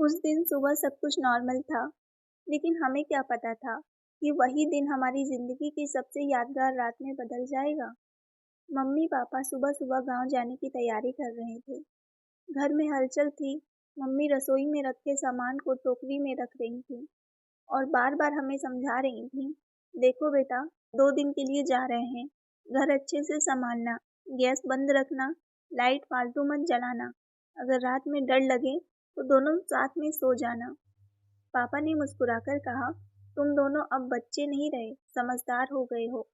उस दिन सुबह सब कुछ नॉर्मल था, लेकिन हमें क्या पता था कि वही दिन हमारी ज़िंदगी की सबसे यादगार रात में बदल जाएगा। मम्मी-पापा सुबह-सुबह गाँव जाने की तैयारी कर रहे थे। घर में हलचल थी, मम्मी रसोई में रखे सामान को टोकरी में रख रही थीं और बार-बार हमें समझा रही थीं, देखो बेटा, 2 दिन के लिए जा रहे हैं, घर अच्छे से संभालना, गैस बंद रखना, लाइट फालतू मत जलाना, अगर रात में डर लगे तो दोनों साथ में सो जाना। पापा ने मुस्कुराकर कहा, तुम दोनों अब बच्चे नहीं रहे, समझदार हो गए हो।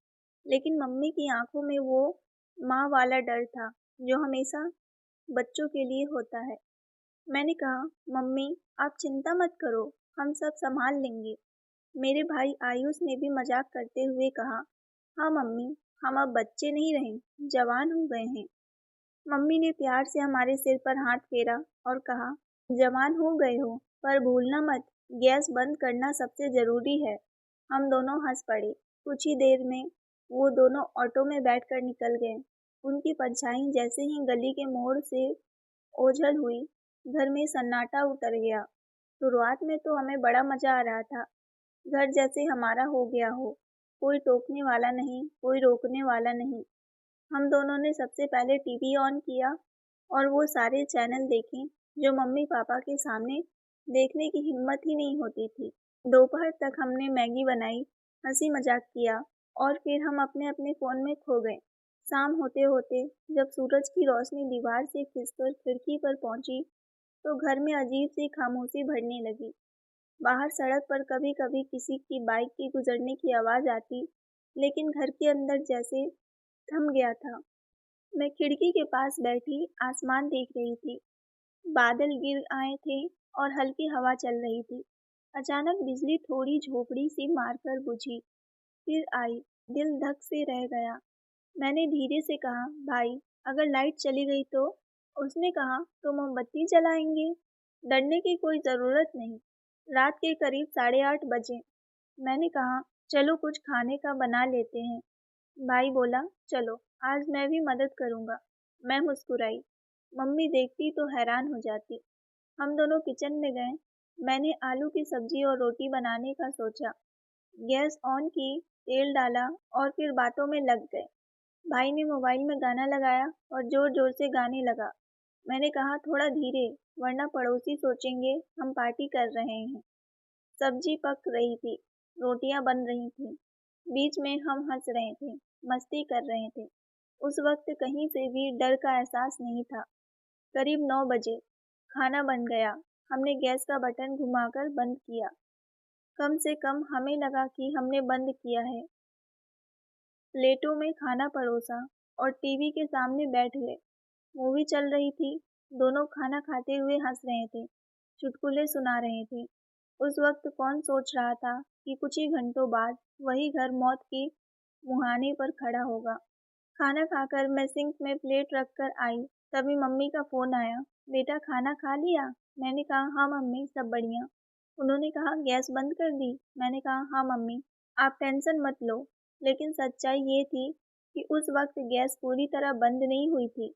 लेकिन मम्मी की आंखों में वो माँ वाला डर था, जो हमेशा बच्चों के लिए होता है। मैंने कहा, मम्मी, आप चिंता मत करो, हम सब संभाल लेंगे। मेरे भाई आयुष ने भी मजाक करते हुए कहा, हाँ मम्मी, हम अब बच्चे नहीं रहे, जवान हो गए हैं। मम्मी ने प्यार से हमारे सिर पर हाथ फेरा और कहा, जवान हो गए हो, पर भूलना मत, गैस बंद करना सबसे ज़रूरी है। हम दोनों हंस पड़े। कुछ ही देर में वो दोनों ऑटो में बैठकर निकल गए। उनकी परछाई जैसे ही गली के मोड़ से ओझल हुई, घर में सन्नाटा उतर गया। शुरुआत में तो हमें बड़ा मज़ा आ रहा था, घर जैसे हमारा हो गया हो। कोई टोकने वाला नहीं, कोई रोकने वाला नहीं। हम दोनों ने सबसे पहले टीवी ऑन किया और वो सारे चैनल देखे जो मम्मी-पापा के सामने देखने की हिम्मत ही नहीं होती थी। दोपहर तक हमने मैगी बनाई, हँसी-मज़ाक किया और फिर हम अपने-अपने फ़ोन में खो गए। शाम होते-होते जब सूरज की रोशनी दीवार से खिंचकर खिड़की पर पहुँची, तो घर में अजीब-सी खामोशी बढ़ने लगी। बाहर सड़क पर कभी-कभी किसी की बाइक के गुजरने की आवाज़ आती, लेकिन घर के अंदर जैसे थम गया था। मैं खिड़की के पास बैठी आसमान देख रही थी। बादल गिर आए थे और हल्की हवा चल रही थी। अचानक बिजली थोड़ी झोपड़ी सी मारकर बुझी, फिर आई। दिल धक से रह गया। मैंने धीरे से कहा, भाई, अगर लाइट चली गई तो? उसने कहा, तो मोमबत्ती जलाएंगे। डरने की कोई ज़रूरत नहीं। रात के करीब 8:30 बजे। मैंने कहा, चलो कुछ खाने का बना लेते हैं। भाई बोला, चलो, आज मैं भी मदद करूँगा। मैं मुस्कुराई। मम्मी देखती तो हैरान हो जाती। हम दोनों किचन में गए। मैंने आलू की सब्जी और रोटी बनाने का सोचा। गैस ऑन की, तेल डाला और फिर बातों में लग गए। भाई ने मोबाइल में गाना लगाया और ज़ोर-ज़ोर से गाने लगा। मैंने कहा, थोड़ा धीरे, वरना पड़ोसी सोचेंगे हम पार्टी कर रहे हैं। सब्जी पक रही थी, रोटियां बन रही थीं। बीच में हम हंस रहे थे, मस्ती कर रहे थे। उस वक्त कहीं से भी डर का एहसास नहीं था। करीब 9 बजे खाना बन गया। हमने गैस का बटन घुमाकर बंद किया। कम से कम हमें लगा कि हमने बंद किया है। प्लेटों में खाना परोसा और टीवी के सामने बैठ गए। मूवी चल रही थी। दोनों खाना खाते हुए हंस रहे थे, चुटकुले सुना रहे थे। उस वक्त कौन सोच रहा था कि कुछ ही घंटों बाद वही घर मौत के मुहाने पर खड़ा होगा। खाना खाकर मैं सिंक में प्लेट रखकर आई, तभी मम्मी का फ़ोन आया। बेटा, खाना खा लिया? मैंने कहा, हाँ मम्मी, सब बढ़िया। उन्होंने कहा, गैस बंद कर दी? मैंने कहा, हाँ मम्मी, आप टेंशन मत लो। लेकिन सच्चाई ये थी कि उस वक्त गैस पूरी तरह बंद नहीं हुई थी।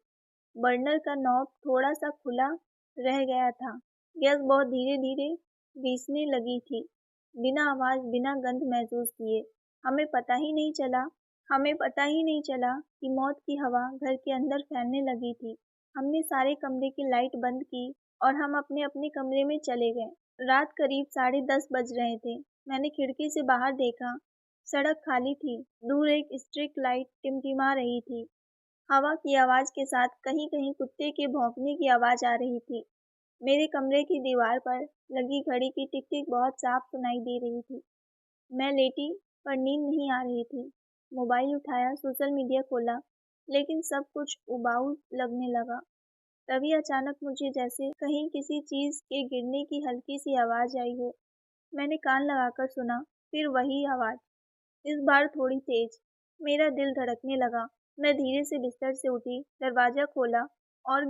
बर्नर का नॉब थोड़ा-सा खुला रह गया था। गैस बहुत धीरे-धीरे रिसने लगी थी, बिना आवाज़, बिना गंध महसूस किए। हमें पता ही नहीं चला हमें पता ही नहीं चला कि मौत की हवा घर के अंदर फैलने लगी थी। हमने सारे कमरे की लाइट बंद की और हम अपने-अपने कमरे में चले गए। रात करीब 10:30 बज रहे थे। मैंने खिड़की से बाहर देखा। सड़क खाली थी। दूर एक स्ट्रीट लाइट टिमटिमा रही थी। हवा की आवाज़ के साथ कहीं-कहीं कुत्ते के भौंकने की आवाज़ आ रही थी। मेरे कमरे की दीवार पर लगी घड़ी की टिक-टिक बहुत साफ सुनाई दे रही थी। मैं लेटी, पर नींद नहीं आ रही थी। मोबाइल उठाया, सोशल मीडिया खोला, लेकिन सब कुछ उबाऊ लगने लगा। तभी अचानक मुझे जैसे कहीं किसी चीज़ के गिरने की हल्की-सी आवाज़ आई हो। मैंने कान लगाकर सुना, फिर वही आवाज़, इस बार थोड़ी तेज़। मेरा दिल धड़कने लगा। मैं धीरे से बिस्तर से उठी, दरवाज़ा खोला और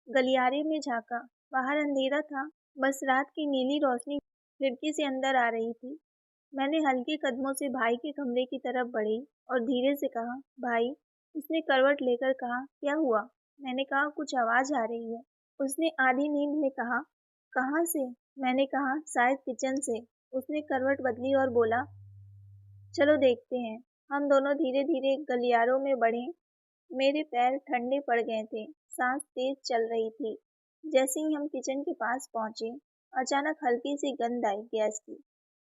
गलियारे में झाँका। बाहर अंधेरा था, बस रात की नीली रोशनी खिड़की से अंदर आ रही थी। मैंने हल्के कदमों से भाई के कमरे की तरफ बढ़ी और धीरे से कहा, भाई। उसने करवट लेकर कहा, क्या हुआ? मैंने कहा, कुछ आवाज़ आ रही है। उसने आधी नींद में कहा, कहाँ से? मैंने कहा, शायद किचन से। उसने करवट बदली और बोला, चलो देखते हैं। हम दोनों धीरे धीरे गलियारों में बढ़े। मेरे पैर ठंडे पड़ गए थे, सांस तेज चल रही थी। जैसे ही हम किचन के पास पहुंचे, अचानक हल्की सी गंध आई गैस की।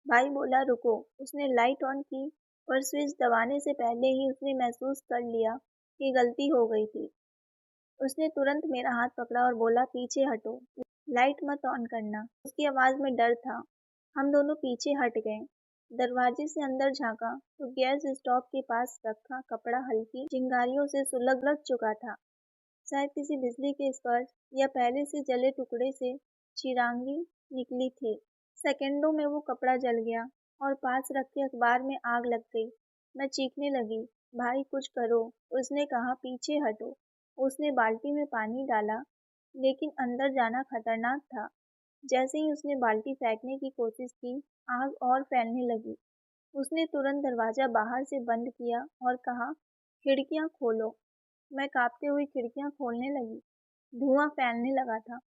भाई बोला, रुको। उसने लाइट ऑन की, पर स्विच दबाने से पहले ही उसने महसूस कर लिया कि गलती हो गई थी। उसने तुरंत मेरा हाथ पकड़ा और बोला, पीछे हटो, लाइट मत ऑन करना। उसकी आवाज़ में डर था। हम दोनों पीछे हट गए। दरवाजे से अंदर झांका तो गैस स्टोव के पास रखा कपड़ा हल्की चिंगारियों से सुलग चुका था। शायद किसी बिजली के स्पर्श या पहले से जले टुकड़े से चिरांगी निकली थी। सेकंडों में वो कपड़ा जल गया और पास रखे अखबार में आग लग गई। मैं चीखने लगी, भाई कुछ करो। उसने कहा, पीछे हटो। उसने बाल्टी में पानी डाला, लेकिन अंदर जाना खतरनाक था। जैसे ही उसने बाल्टी फेंकने की कोशिश की, आग और फैलने लगी। उसने तुरंत दरवाजा बाहर से बंद किया और कहा, खिड़कियां खोलो। मैं कांपते हुए खिड़कियां खोलने लगी। धुआं फैलने लगा था।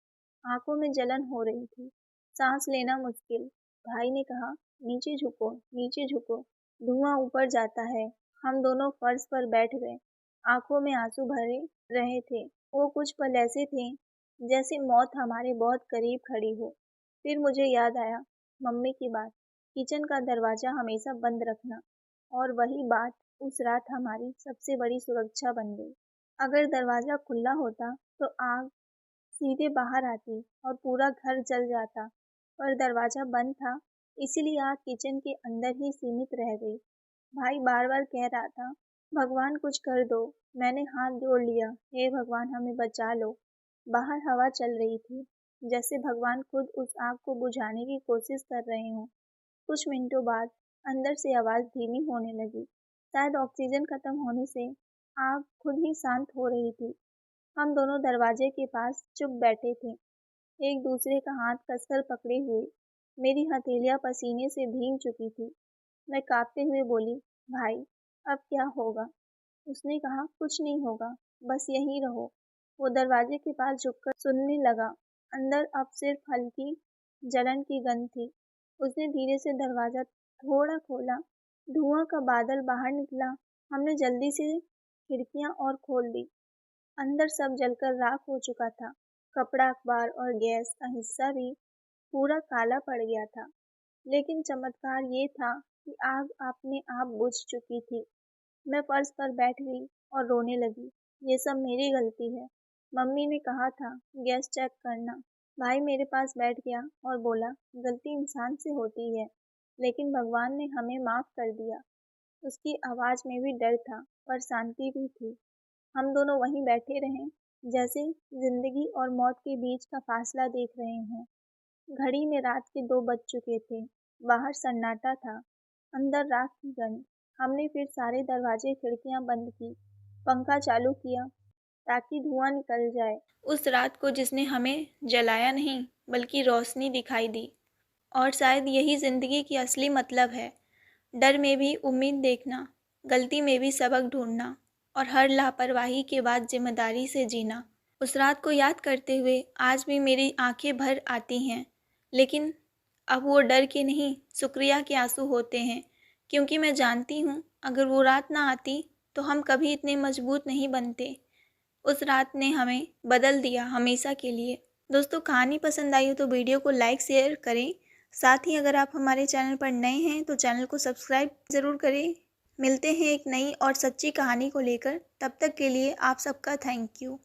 आंखों में जलन हो रही थी, सांस लेना मुश्किल। भाई ने कहा, नीचे झुको, नीचे झुको, धुआं ऊपर जाता है। हम दोनों फर्श पर बैठ गए। आंखों में आंसू भरे रहे थे। वो कुछ पल ऐसे थे जैसे मौत हमारे बहुत करीब खड़ी हो। फिर मुझे याद आया मम्मी की बात, किचन का दरवाजा हमेशा बंद रखना। और वही बात उस रात हमारी सबसे बड़ी सुरक्षा बन गई। अगर दरवाजा खुला होता तो आग सीधे बाहर आती और पूरा घर जल जाता, पर दरवाजा बंद था, इसीलिए आग किचन के अंदर ही सीमित रह गई। भाई बार बार कह रहा था, भगवान कुछ कर दो। मैंने हाथ जोड़ लिया, हे भगवान हमें बचा लो। बाहर हवा चल रही थी, जैसे भगवान खुद उस आग को बुझाने की कोशिश कर रहे हों। कुछ मिनटों बाद अंदर से आवाज़ धीमी होने लगी। शायद ऑक्सीजन खत्म होने से आग खुद ही शांत हो रही थी। हम दोनों दरवाजे के पास चुप बैठे थे, एक दूसरे का हाथ कसकर पकड़े हुए। मेरी हथेलियां पसीने से भीग चुकी थी। मैं कांपते हुए बोली, भाई अब क्या होगा? उसने कहा, कुछ नहीं होगा, बस यहीं रहो। वो दरवाजे के पास झुककर सुनने लगा। अंदर अब सिर्फ हल्की जलन की गंध थी। उसने धीरे से दरवाजा थोड़ा खोला। धुआं का बादल बाहर निकला। हमने जल्दी से खिड़कियां और खोल दी। अंदर सब जलकर राख हो चुका था। कपड़ा, अखबार और गैस का हिस्सा भी पूरा काला पड़ गया था। लेकिन चमत्कार ये था कि आग अपने आप बुझ चुकी थी। मैं फर्श पर बैठ गई और रोने लगी। ये सब मेरी गलती है। मम्मी ने कहा था गैस चेक करना। भाई मेरे पास बैठ गया और बोला, गलती इंसान से होती है, लेकिन भगवान ने हमें माफ़ कर दिया। उसकी आवाज़ में भी डर था, पर शांति भी थी। हम दोनों वहीं बैठे रहे, जैसे जिंदगी और मौत के बीच का फासला देख रहे हों। घड़ी में रात के 2 बज चुके थे। बाहर सन्नाटा था, अंदर राख की गंध। हमने फिर सारे दरवाजे खिड़कियां बंद की, पंखा चालू किया ताकि धुआं निकल जाए। उस रात को जिसने हमें जलाया नहीं, बल्कि रोशनी दिखाई दी। और शायद यही जिंदगी की असली मतलब है, डर में भी उम्मीद देखना, गलती में भी सबक ढूंढना, और हर लापरवाही के बाद जिम्मेदारी से जीना। उस रात को याद करते हुए आज भी मेरी आंखें भर आती हैं, लेकिन अब वो डर के नहीं, शुक्रिया के आंसू होते हैं, क्योंकि मैं जानती हूँ अगर वो रात ना आती तो हम कभी इतने मजबूत नहीं बनते। उस रात ने हमें बदल दिया हमेशा के लिए। दोस्तों, कहानी पसंद आई हो तो वीडियो को लाइक शेयर करें। साथ ही अगर आप हमारे चैनल पर नए हैं तो चैनल को सब्सक्राइब ज़रूर करें। मिलते हैं एक नई और सच्ची कहानी को लेकर। तब तक के लिए आप सबका थैंक यू।